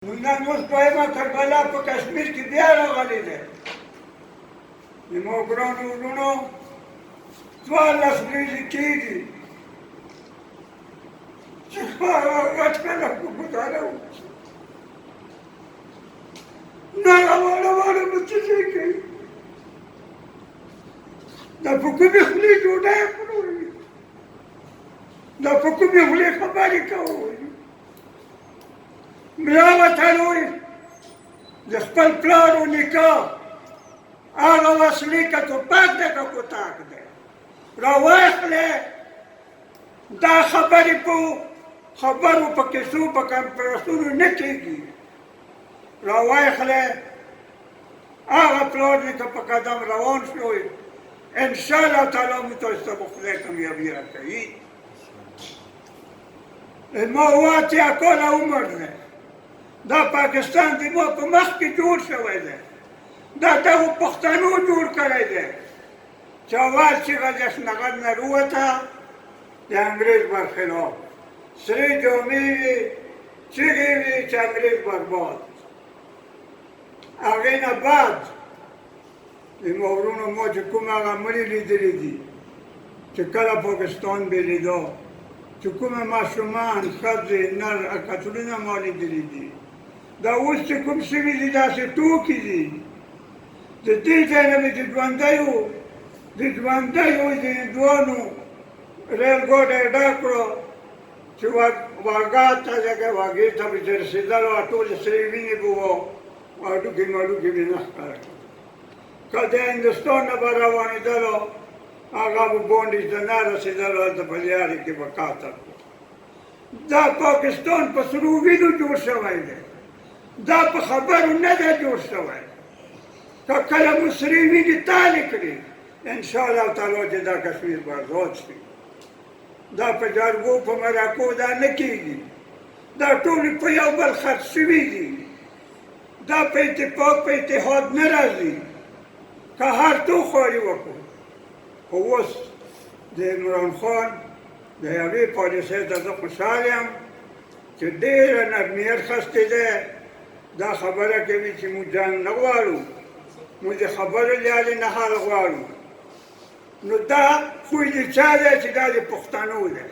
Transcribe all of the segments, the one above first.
نن اوس دویمه کربلا په کشمیر کې بیا راغلی دی. زموږ ګرانو وروڼو 14 ورځې کېږي چې غټ خلک په ګزاره وکړي. نهغه واړه واړه مچچې کوي، دا په کومې خولې ډوډۍ خورو، دا په کومې خولې خبرې کوو. ملا وطن وایي د خپل پلار و نیکه هغه وسلې که توپک دی که کوتک دی راواخلې. دا خبرې په خبرو په کیسو په کنفرانسونو نه کېږي. راواخلې هغه پلار نیکه په قدم روان شوی، انشاءالله تعالی موږ تاسو ته به خدای کامیابي راکوي. ما 8 کاله عمر دی. دا پاکستان د ما په مخ کې جوړ شوی دی، دا دغو پښتنو جوړ کړی دی چې اول چیغه جشنغر نه رووته د انګریز برخلاف، سرې جامې وې، چیغې وې چې انګریز برباد. هغې نه بعد زما وروڼو ما چې کوم هغه مړي لیدلي دي چې کله پاکستان بېلېده، چې کومه ماشومان ښځې نر کتلونه ما لیدلي دي. دا اوس چې کوم شوي دي داسې ټوکې دي. د دې ځای نه مې د ژوندیو د هندوانو ریل ګاډی ډک کړو چې واګه ته واګې ته مې چې رسېدلو ټولې سرې وینې به وه، هډوکې مډوکې مې نه ښکاره کړل. که د هندوستان نه به روانېدلو هغه به بونډې ته نه رسېدلو، هلته په لیارې کې به قتل کړو. دا پاکستان په سرو وینو جوړ شوی دی، دا په خبرو نه ده جوړ شوی. که کله مو سرې وینې تالې کړي انشاءالله تعالی چې دا کشمیر به آزاد شي. دا په جرګو په مرکو دا نه کېږي، دا ټولې په یو بل خرڅ شوي دي، دا په اتفاق په اتحاد نه راځي. که هر څو خواري وکړو، خو اوس د عمران خان د هغې پالیسۍ ته زه خوشحال یم چې ډېره نرمي اخیستې ده. دا خبره کوي چې موږ جنګ نه غواړو، موږ د خبرو لیالې نه حل غواړو. نو دا خوی د چا دی چې دا د پښتنو دی.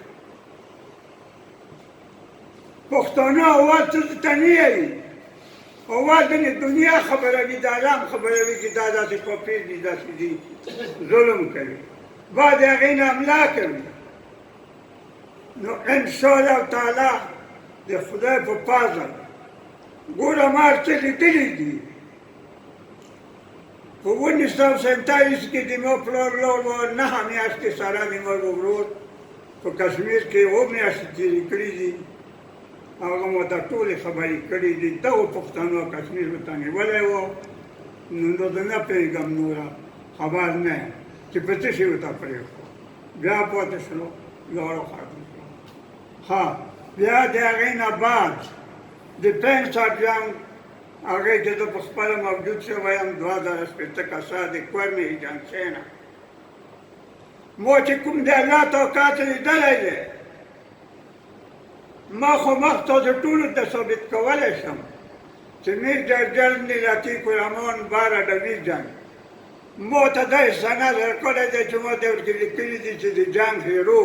پښتانه اول څه ته نه یوي، اول د دنیا خبروي، د عالم خبروي چې دا داسې پاپیر دي، داسې دي، ظلم کوي، بعد د هغې نه حمله کوي. نو انشاءالله تعالی د خدای په فضل ګوره ما هر څه لیدلي دي. په 1947 کې د ما پلار لاړ و، 9 میاشتې سره د ما ورور په کشمیر کې 7 میاشتې تېرې کړي دي. هغه ما ته ټولې خبرې کړي دي. دغو پښتنو کشمیر ورته نیولی و. نو زه نه پوهېږم نوره خبر نه یم چې په څه شي ورته پرېښود. بیا پاتې شلو، لاړو ختم شو. ها بیا د هغې نه بعد د 65 جنګ هغې کې زه په خپله موجود شوی یم. 2015 کسه د کورمې ایجنسۍ نه ما چې کوم د الله طاقت لیدلی دی، ما خو مخ تاسو ټولو ته ثابت کولی شم چې میجر جنرال لطیف الرحمن باره ډویژن ما ته داسې سند درکړی دی چې ما ته ورکې لیکلي دي چې د جنګ هیرو.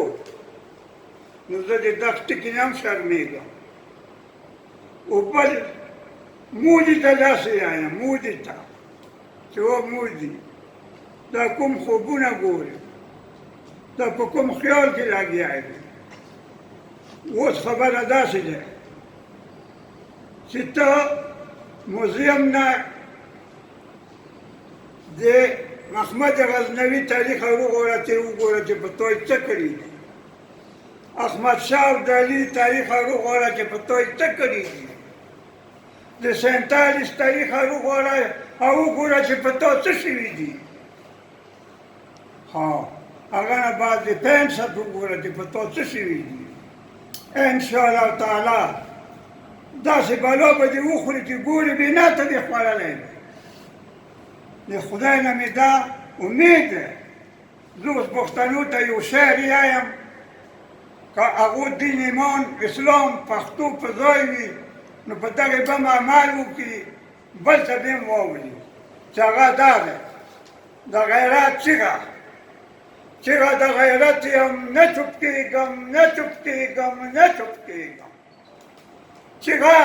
نو زه د دغه ټکي نه هم شرمېږم. او بل مودي ته داسې وایم، مودي ته چې و مودي دا کوم خوبونه ګوري، دا په کوم خیال کې لګیا دی. اوس خبره داسې ده چې ته موزیم نه د محمد غزنوي تاریخ وګوره چې وګوره چې په توی څه کړي دي. احمد شاه ابدالي تاریخ وګوره چې په توی څه کړي دي. د 47 تاریخ وګوره او وګوره چې په تو څه شوي دي. ها هغه نه بعد د 65 وګوره چې په تو څه شوي دي. انشاءالله تعالی داسې بلا به دې وخوري چې ګورې بې نه ته دې خوړلی دی. د خدای نه مې دا امید دی. زه اوس پښتنو ته یو شعر وایم که هغو دین ایمان اسلام پښتو په ځای وي نو په دغې بم اعمال وکړي بل څه به هم واوري چې هغه دا ده د غیرت چیغه د غیرت یم نه چوپ کېږم نه چوپ کېږم نه چوپ کېږم چیغه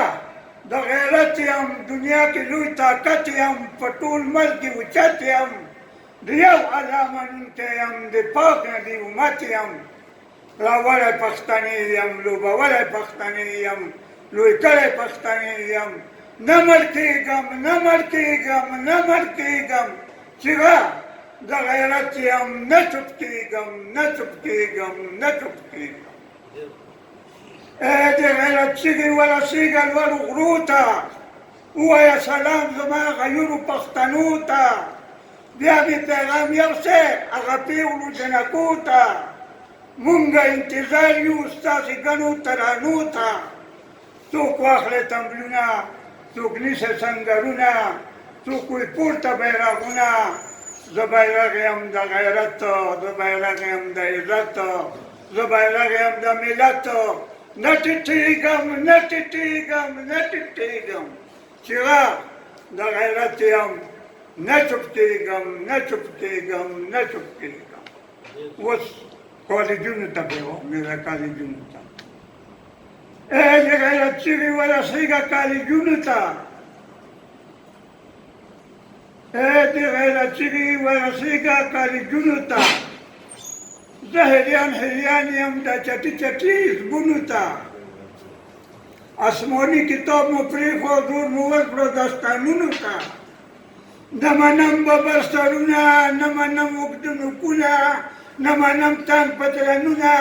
د غیرت یم دنیا کې لوی طاقت یم په ټول ملک کې اوچت یم د یو الله منونکی یم د پاک نبي امت یم راوړی پښتنې یم لوبولی پښتنې یم لوی کړی پښتنې یم نه مړ کېږم نه مړ کېږم نه مړ کېږم چیغه د غیرت یم نه چوپ کېږم نه چوپ کېږم نه چوپ کېږم د غیرت چیغې ورسېږه لوړو غرو ته ووایه سلام زما غیورو پښتنو ته بیا مې پیغام یو څه هغه پېغلو جنکو ته مونږ انتظار یو ستاسې ګڼو ترانو ته څوک واخلې تمبلونه څوک نیسي سنګرونه څوک وایي پورته بیرغونه زه بیرغ یم د غیرت زه بیرغ یم د عزت زه بیرغ یم د ملت نه ټیټېږم نه ټیټېږم نه ټیټېږم چیغه د غیرت یم نه چوپ کېږم نه چوپ کېږم نه چوپ کېږم اوس کالجونو ته مېره کالجونو ته د غیرت چیغې ورسېږه کالجونو ته د غیرت چیغې ورسېږه کالجونو ته زه هریان یم د چټي چټي حزبونو ته آسماني کتاب مو پرېښود زور مو ورکړو داستانونو ته نه منم ببر سرونه نه منم اوږده نوکونه نه منم تنګ پتلنونه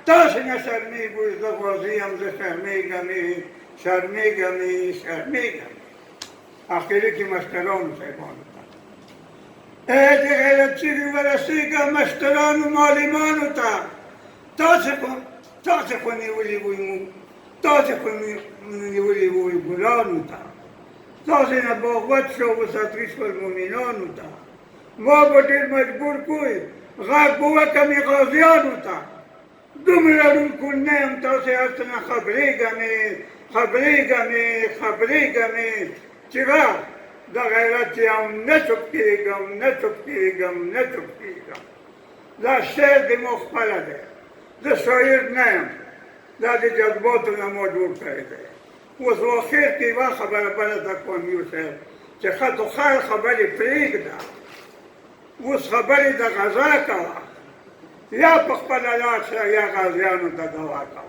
تاسې نه شرمېږئ زه غازي یم زه شرمېږمې شرمېږمې شرمېږمې اخري کې مشترانو صاحبانو ته د غیرت چیغې ورسېږه مشترانو معلمانو ته تاسې خو نیولي وئ موږ تاسې خو نیولي وئ ګلانو ته تاسې نه باغوت شو وساتري شول مؤمنانو ته ما به ډېر مجبور کوئ غږ به وکړمې غازیانو ته دومره ړوند نه یم تاسې هسته نه خبرېږمې خبرېږمې خبرېږمې چیغه د غیرت یم نه چوپ کېږم نه چوپ کېږم نه چوپ کېږم دا شعر د مو خپله دی زه شاعر نه یم دا د جذباتو نه ما جوړ کړی دی اوس واخر کې یوه خبره بله ته کوم یو شعر چې ښه تو خیر خبرې پرېږده اوس خبرې د غذا کوه یا په خپله لاړ شه یا غازیانو ته دوا کوه